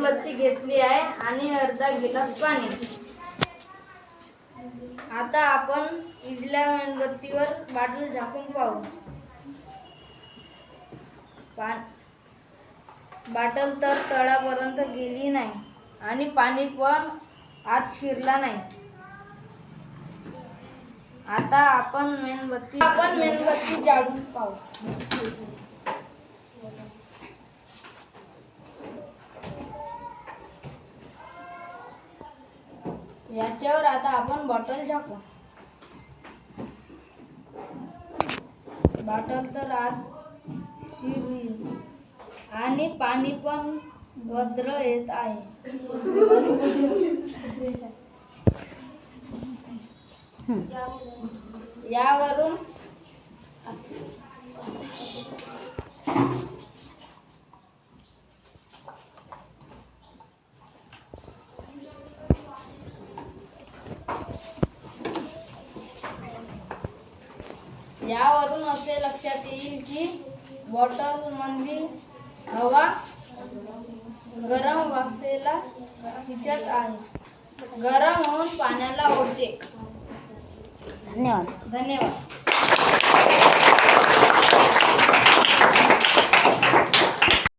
मेणबत्ती घेतली आहे आणि अर्धा गिलास पाणी. आता आपण इजल्या मेणबत्तीवर बाटल झाकून पाहू. बाटल तर तळापर्यंत गेली नाही आणि पाणी पण आत शिरला नाही. आता आपण मेणबत्ती जाळून पाहू. याच्यावर आता आपण बॉटल झाकू. बॉटल तर आत शिरली आणि पाणी पण भद्र येत आहे. यावरून असे लक्षात येईल की बॉटल मधली हवा गरम वाफेला खिचत आहे. गरम होऊन पाण्याला ओढते. धन्यवाद.